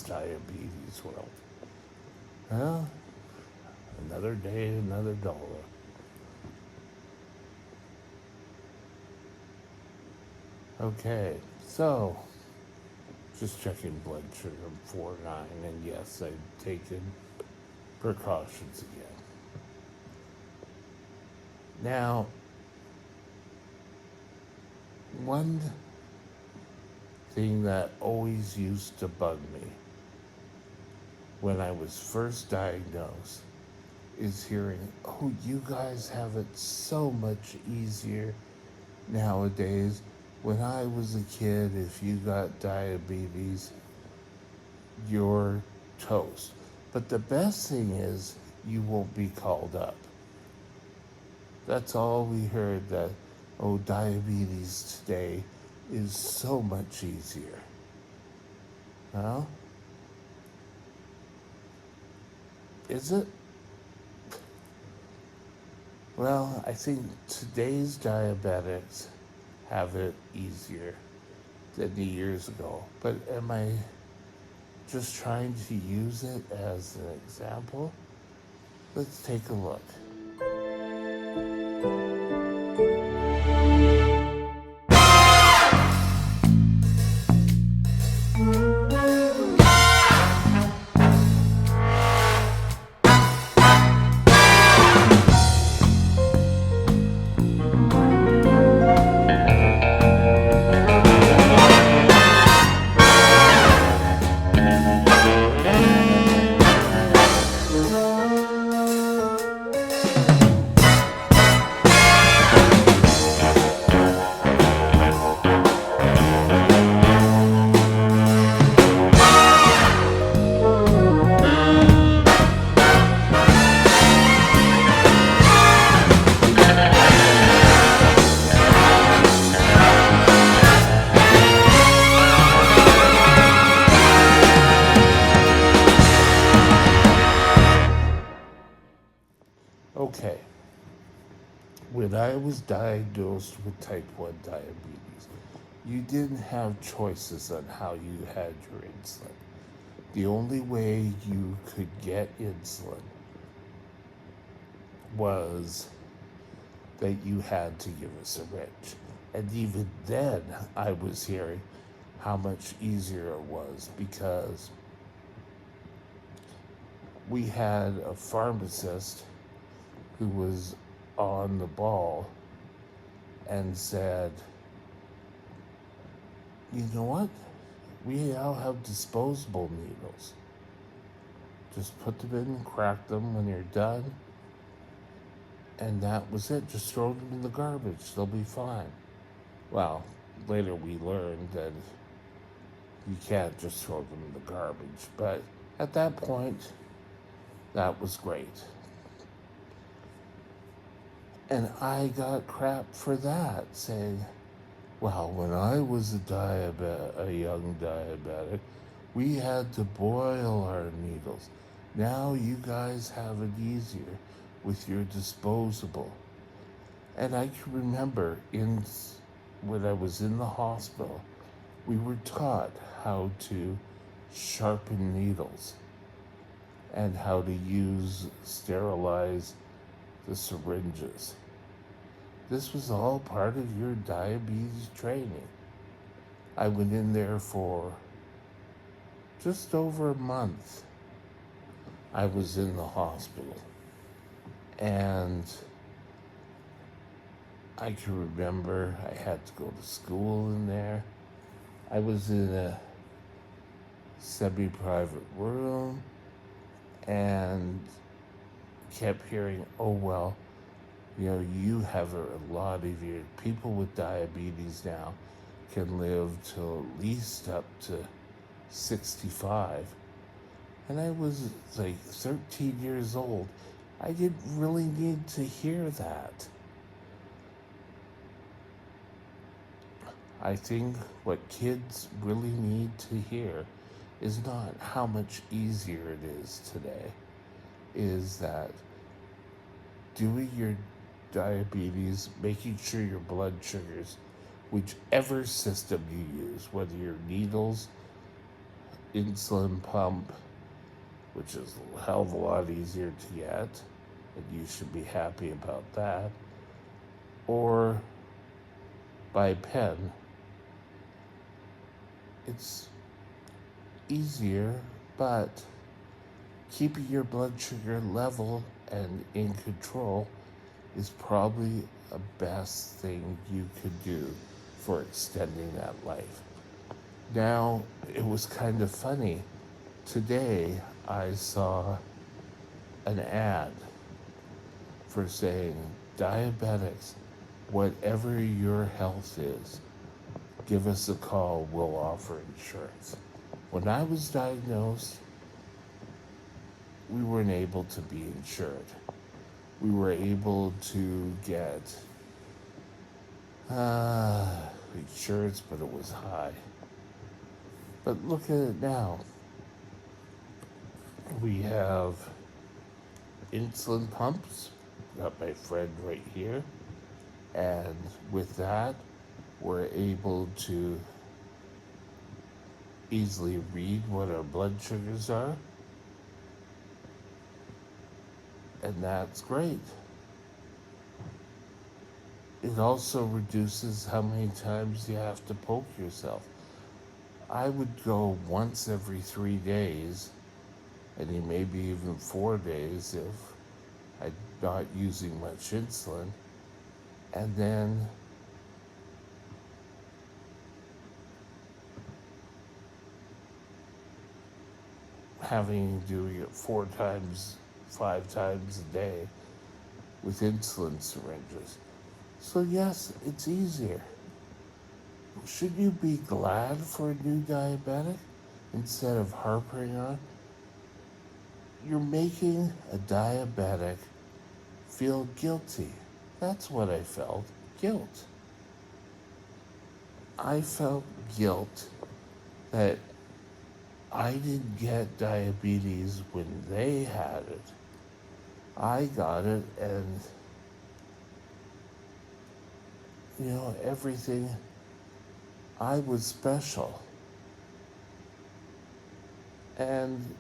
diabetes world. Well, another day, another dollar. Okay, so just checking blood sugar, 4.9, and yes, I've taken precautions again. Now, one thing that always used to bug me when I was first diagnosed is hearing, oh, you guys have it so much easier nowadays. When I was a kid, if you got diabetes, you're toast. But the best thing is, you won't be called up. That's all we heard, that, oh, diabetes today is so much easier. Well, is it? Well, I think today's diabetics have it easier than the years ago. But am I just trying to use it as an example? Let's take a look. Okay, when I was diagnosed with type 1 diabetes, you didn't have choices on how you had your insulin. The only way you could get insulin was that you had to give a syringe. And even then, I was hearing how much easier it was because we had a pharmacist who was on the ball and said, you know what? We now have disposable needles. Just put them in, crack them when you're done, and that was it. Just throw them in the garbage. They'll be fine. Well, later we learned that you can't just throw them in the garbage, but at that point, that was great. And I got crap for that, saying, well, when I was a young diabetic, we had to boil our needles. Now you guys have it easier with your disposable. And I can remember when I was in the hospital, we were taught how to sharpen needles and how to sterilize the syringes. This was all part of your diabetes training. I went in there for just over a month. I was in the hospital. And I can remember I had to go to school in there. I was in a semi-private room and kept hearing, oh, well, you have a lot of your people with diabetes now can live till at least up to 65. And I was like 13 years old. I didn't really need to hear that. I think what kids really need to hear is not how much easier it is today, is that doing your diabetes, making sure your blood sugars, whichever system you use, whether your needles insulin pump, which is a hell of a lot easier to get, and you should be happy about that, or by pen. It's easier, but keeping your blood sugar level and in control is probably the best thing you could do for extending that life. Now, it was kind of funny. Today, I saw an ad for saying, diabetics, whatever your health is, give us a call, we'll offer insurance. When I was diagnosed, we weren't able to be insured. We were able to get insurance, but it was high. But look at it now. We have insulin pumps. Got my friend right here. And with that, we're able to easily read what our blood sugars are. And that's great. It also reduces how many times you have to poke yourself. I would go once every 3 days, and maybe even 4 days if I'm not using much insulin. And then doing it 4 times, 5 times a day with insulin syringes. So yes, it's easier. Should you be glad for a new diabetic instead of harping on? You're making a diabetic feel guilty. That's what I felt, guilt. I felt guilt that I didn't get diabetes when they had it. I got it, and everything, I was special. And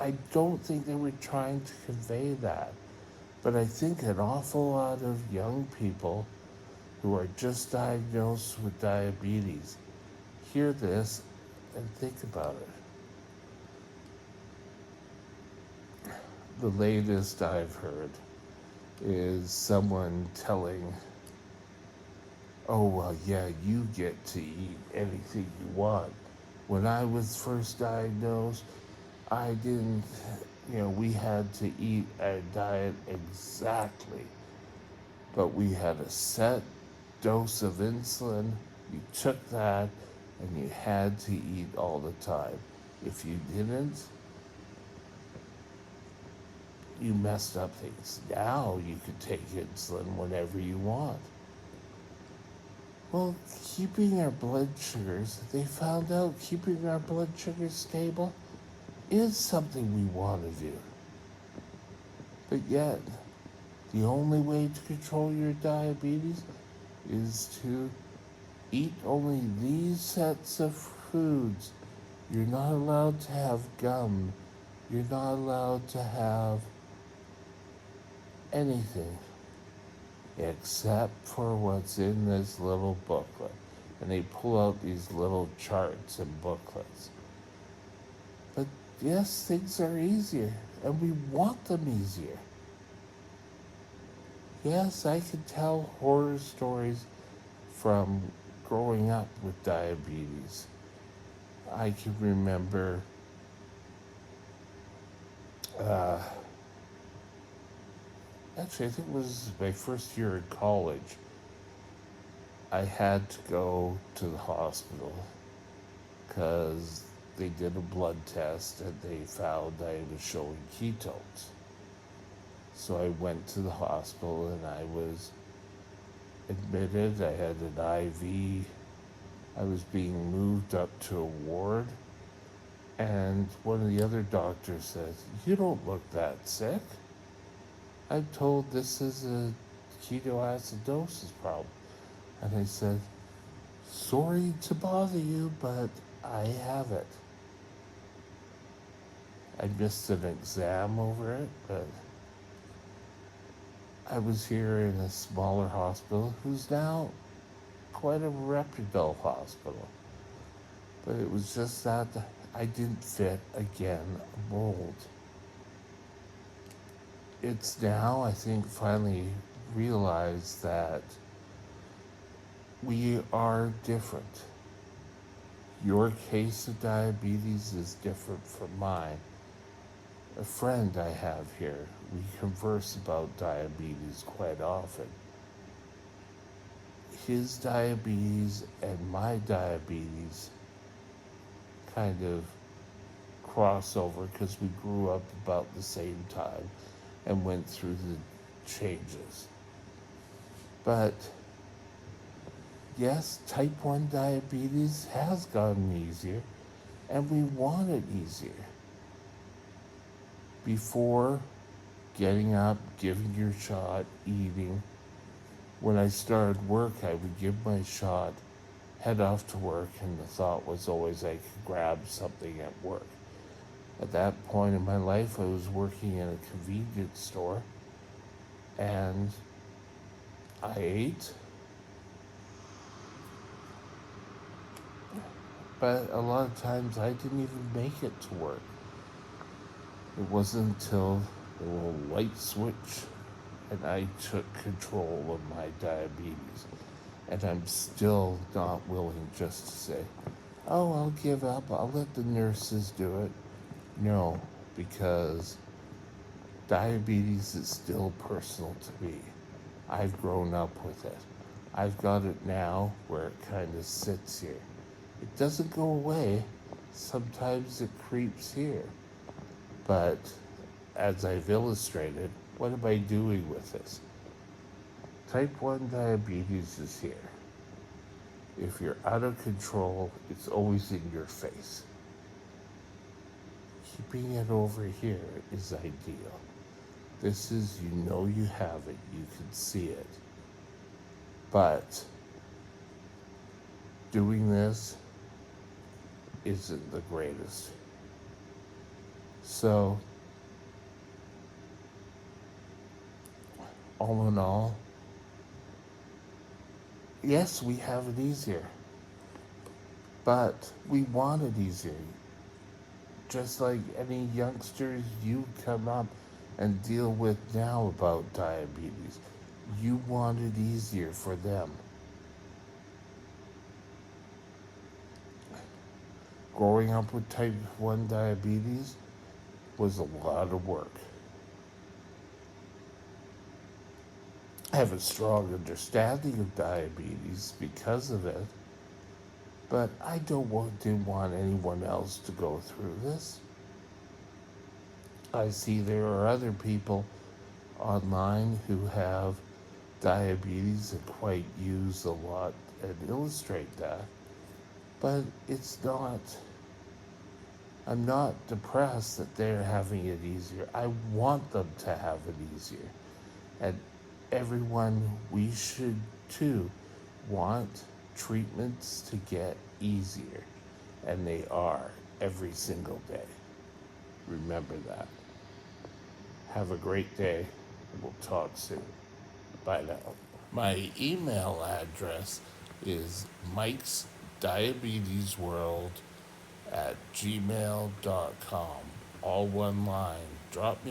I don't think they were trying to convey that. But I think an awful lot of young people who are just diagnosed with diabetes hear this and think about it. The latest I've heard is someone telling, oh, well, yeah, you get to eat anything you want. When I was first diagnosed, I didn't, we had to eat our diet exactly. But we had a set dose of insulin. You took that, and you had to eat all the time. If you didn't, you messed up things. Now you can take insulin whenever you want. Well, keeping our blood sugars, they found out keeping our blood sugars stable is something we want to do. But yet, the only way to control your diabetes is to eat only these sets of foods. You're not allowed to have gum. You're not allowed to have anything except for what's in this little booklet. And they pull out these little charts and booklets. But yes, things are easier, and we want them easier. Yes, I can tell horror stories from growing up with diabetes. I can remember actually, I think it was my first year in college. I had to go to the hospital because they did a blood test and they found I was showing ketones. So I went to the hospital and I was admitted. I had an IV. I was being moved up to a ward. And one of the other doctors says, "You don't look that sick." I'm told this is a ketoacidosis problem. And I said, "Sorry to bother you, but I have it." I missed an exam over it, but I was here in a smaller hospital who's now quite a reputable hospital. But it was just that I didn't fit again a mold. It's now, I think, finally realized that we are different. Your case of diabetes is different from mine. A friend I have here, we converse about diabetes quite often. His diabetes and my diabetes kind of cross over because we grew up about the same time and went through the changes. But yes, type 1 diabetes has gotten easier, and we want it easier. Before getting up, giving your shot, eating, when I started work, I would give my shot, head off to work, and the thought was always I could grab something at work. At that point in my life, I was working in a convenience store, and I ate, but a lot of times I didn't even make it to work. It wasn't until the little light switch and I took control of my diabetes. And I'm still not willing just to say, oh, I'll give up, I'll let the nurses do it. No, because diabetes is still personal to me. I've grown up with it. I've got it now where it kind of sits here. It doesn't go away. Sometimes it creeps here. But as I've illustrated, what am I doing with this? Type 1 diabetes is here. If you're out of control, it's always in your face. Keeping it over here is ideal. This is, you know you have it, you can see it. But doing this isn't the greatest. So, all in all, yes, we have it easier. But we want it easier. Just like any youngsters you come up and deal with now about diabetes, you want it easier for them. Growing up with type 1 diabetes was a lot of work. I have a strong understanding of diabetes because of it, but I didn't want anyone else to go through this. I see there are other people online who have diabetes and quite use a lot and illustrate that, but it's not. I'm not depressed that they're having it easier. I want them to have it easier. And everyone, we should too, want treatments to get easier. And they are every single day. Remember that. Have a great day. We'll talk soon. Bye now. My email address is Mike's Diabetes World at gmail.com. All one line. Drop me